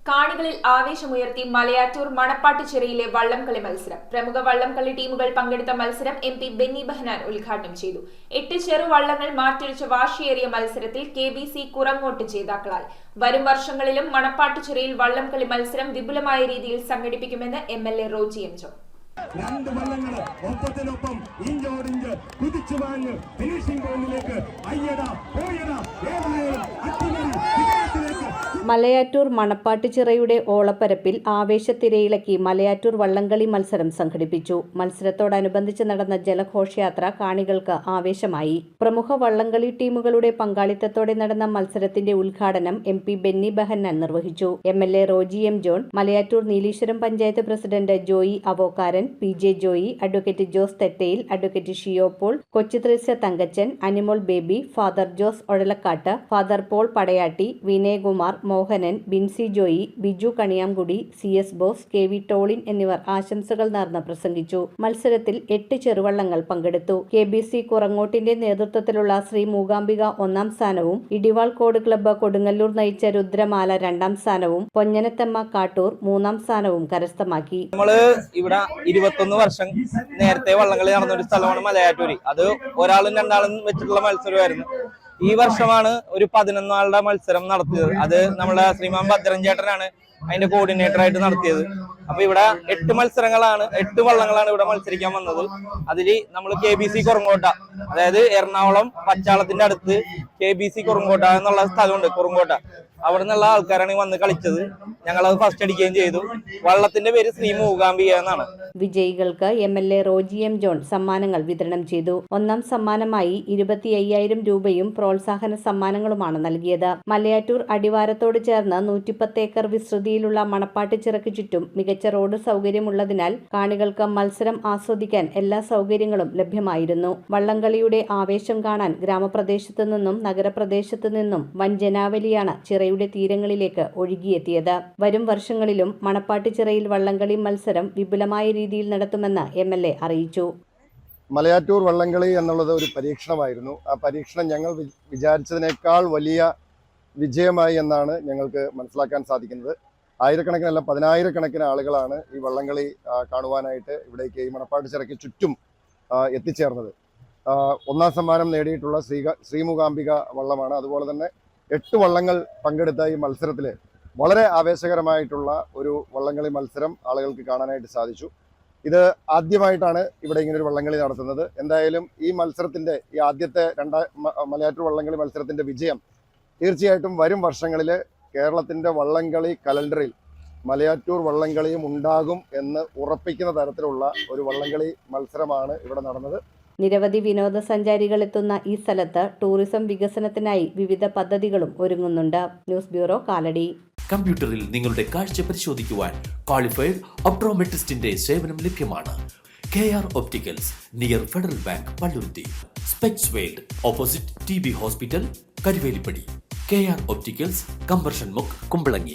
കാണികളിൽ ആവേശമുയർത്തി മലയാറ്റൂർ മണപ്പാട്ടുചിറയിലെ വള്ളംകളി മത്സരം. പ്രമുഖ വള്ളംകളി ടീമുകൾ പങ്കെടുത്ത മത്സരം MP ബെന്നി ബെഹനാൻ ഉദ്ഘാടനം ചെയ്തു. 8 ചെറുവള്ളങ്ങൾ മാറ്റൊലിച്ച വാശിയേറിയ മത്സരത്തിൽ KBC കുറങ്ങോട്ട് ജേതാക്കളായി. വരും വർഷങ്ങളിലും മണപ്പാട്ടുചിറയിൽ വള്ളംകളി മത്സരം വിപുലമായ രീതിയിൽ സംഘടിപ്പിക്കുമെന്ന് MLA റോജി എം ജോൺ. രണ്ട് വള്ളങ്ങൾ ഒപ്പത്തിനൊപ്പം ഇഞ്ചോടിഞ്ച് കുതിച്ചു വാങ്ങ് ഫിനിഷിംഗ് പോയിന്റിലേക്ക് മലയാറ്റൂർ മണപ്പാട്ടുചിറയുടെ ഓളപ്പരപ്പിൽ ആവേശത്തിരയിളക്കി മലയാറ്റൂർ വള്ളംകളി മത്സരം സംഘടിപ്പിച്ചു. മത്സരത്തോടനുബന്ധിച്ച് നടന്ന ജലഘോഷയാത്ര കാണികൾക്ക് ആവേശമായി. പ്രമുഖ വള്ളംകളി ടീമുകളുടെ പങ്കാളിത്തത്തോടെ നടന്ന മത്സരത്തിന്റെ ഉദ്ഘാടനം MP ബെന്നി ബെഹന്നാൻ നിർവഹിച്ചു. MLA Roji M John, Malayattoor Neeleeswaram panchayat president Joy Avokkaran, PJ Joy, advocate Jose Thettayil, advocate Shiyo Paul, Kochuthresia Thankachan, Animol Baby, father Jose Ozhalakkattu, father Paul Padayatty, Vinayakumar, Mohanan, Binsy Joy, Biju Kaniyamkudy, CS Bose, KV Tolin എന്നിവർ ആശംസകൾ നേർന്ന് പ്രസംഗിച്ചു. മത്സരത്തിൽ 8 ചെറുവള്ളങ്ങൾ പങ്കെടുത്തു. KBC കുറങ്ങോട്ടിന്റെ നേതൃത്വത്തിലുള്ള ശ്രീ മൂകാംബിക 1ാം സ്ഥാനവും, ഇടിവാൾ കോട് ക്ലബ്ബ് കൊടുങ്ങല്ലൂർ നയിച്ച രുദ്രമാല 2ാം സ്ഥാനവും, പൊഞ്ഞനത്തമ്മ കാട്ടൂർ 3ാം സ്ഥാനവും കരസ്ഥമാക്കി. ഇവിടെ 21 വർഷം നേരത്തെ വള്ളംകളി നടന്ന ഒരു സ്ഥലമാണ് മലയാറ്റൂര്. അത് ഒരാളും രണ്ടാളും വെച്ചിട്ടുള്ള മത്സരമായിരുന്നു. ഈ വർഷമാണ് ഒരു 11 ആളുടെ മത്സരം നടത്തിയത്. അത് നമ്മുടെ ശ്രീമാൻ ഭദ്രൻ ചേട്ടനാണ് അതിന്റെ കോർഡിനേറ്റർ ആയിട്ട് നടത്തിയത്. അപ്പൊ ഇവിടെ 8 വള്ളങ്ങളാണ് ഇവിടെ മത്സരിക്കാൻ വന്നത്. അതിൽ നമ്മൾ KBC കുറങ്ങോട്ട, അതായത് എറണാകുളം പച്ചാളത്തിന്റെ അടുത്ത് KBC കുറങ്ങോട്ട എന്നുള്ള സ്ഥലമുണ്ട്. കുറങ്ങോട്ട അവിടെ നിന്നുള്ള ആൾക്കാരാണ് വന്ന് കളിച്ചത്. ഞങ്ങളത് ഫസ്റ്റ് അടിക്കുകയും ചെയ്തു. വള്ളത്തിന്റെ പേര് ശ്രീ മൂകാംബിക എന്നാണ്. വിജയികൾക്ക് MLA റോജി എം ജോൺ സമ്മാനങ്ങൾ വിതരണം ചെയ്തു. 1ാം സമ്മാനമായി 25,000 രൂപയും പ്രോത്സാഹന സമ്മാനങ്ങളുമാണ് നൽകിയത്. മലയാറ്റൂർ അടിവാരത്തോട് ചേർന്ന് 110 ഏക്കർ വിസ്തൃതിയിലുള്ള മണപ്പാട്ടുചിറയ്ക്ക് ചുറ്റും മികച്ച റോഡ് സൗകര്യമുള്ളതിനാൽ കാണികൾക്ക് മത്സരം ആസ്വദിക്കാൻ എല്ലാ സൗകര്യങ്ങളും ലഭ്യമായിരുന്നു. വള്ളംകളിയുടെ ആവേശം കാണാൻ ഗ്രാമപ്രദേശത്തു നിന്നും നഗരപ്രദേശത്തു നിന്നും വൻ ജനാവലിയാണ് ചിറയുടെ തീരങ്ങളിലേക്ക് ഒഴുകിയെത്തിയത്. വരും വർഷങ്ങളിലും മണപ്പാട്ടുചിറയിൽ വള്ളംകളി മത്സരം വിപുലമായ രീതിയിൽ നടത്തുമെന്ന് MLA അറിയിച്ചു. മലയാറ്റൂർ വള്ളംകളി എന്നുള്ളത് ഒരു പരീക്ഷണമായിരുന്നു. ആ പരീക്ഷണം ഞങ്ങൾ വിചാരിച്ചതിനേക്കാൾ വലിയ വിജയമായി എന്നാണ് ഞങ്ങൾക്ക് മനസ്സിലാക്കാൻ സാധിക്കുന്നത്. ആയിരക്കണക്കിനല്ല 10,000-കണക്കിന് ആളുകളാണ് ഈ വള്ളംകളി കാണുവാനായിട്ട് ഇവിടേക്ക് ഈ മണപ്പാട്ടുചിറയ്ക്ക് ചുറ്റും എത്തിച്ചേർന്നത്. 1ാം സമ്മാനം നേടിയിട്ടുള്ള ശ്രീമുകാംബിക വള്ളമാണ്. അതുപോലെ തന്നെ 8 വള്ളങ്ങൾ പങ്കെടുത്ത ഈ മത്സരത്തിൽ വളരെ ആവേശകരമായിട്ടുള്ള ഒരു വള്ളംകളി മത്സരം ആളുകൾക്ക് കാണാനായിട്ട് സാധിച്ചു. ഇത് ആദ്യമായിട്ടാണ് ഇവിടെ ഇങ്ങനൊരു വള്ളംകളി നടത്തുന്നത്. എന്തായാലും ഈ മത്സരത്തിൻ്റെ ഈ ആദ്യത്തെ മലയാറ്റൂർ വള്ളംകളി മത്സരത്തിൻ്റെ വിജയം തീർച്ചയായിട്ടും വരും വർഷങ്ങളിൽ കേരളത്തിൻ്റെ വള്ളംകളി കലണ്ടറിൽ മലയാറ്റൂർ വള്ളംകളിയും ഉണ്ടാകും എന്ന് ഉറപ്പിക്കുന്ന തരത്തിലുള്ള ഒരു വള്ളംകളി മത്സരമാണ് ഇവിടെ നടന്നത്. നിരവധി വിനോദസഞ്ചാരികൾ എത്തുന്ന ഈ സ്ഥലത്ത് ടൂറിസം വികസനത്തിനായി വിവിധ പദ്ധതികളും ഒരുങ്ങുന്നുണ്ട്. News bureau, Kalady. കമ്പ്യൂട്ടറിൽ നിങ്ങളുടെ കാഴ്ച പരിശോധിക്കുവാൻ ക്വാളിഫൈഡ് ഒപ്ട്രോമെട്രിസ്റ്റിന്റെ സേവനം ലഭ്യമാണ്. KR opticals, near federal bank, Palluruthy. Specs world, opposite TB hospital, Karuvelippady. KR opticals, combustion മുക്ക്, കുമ്പളങ്ങി.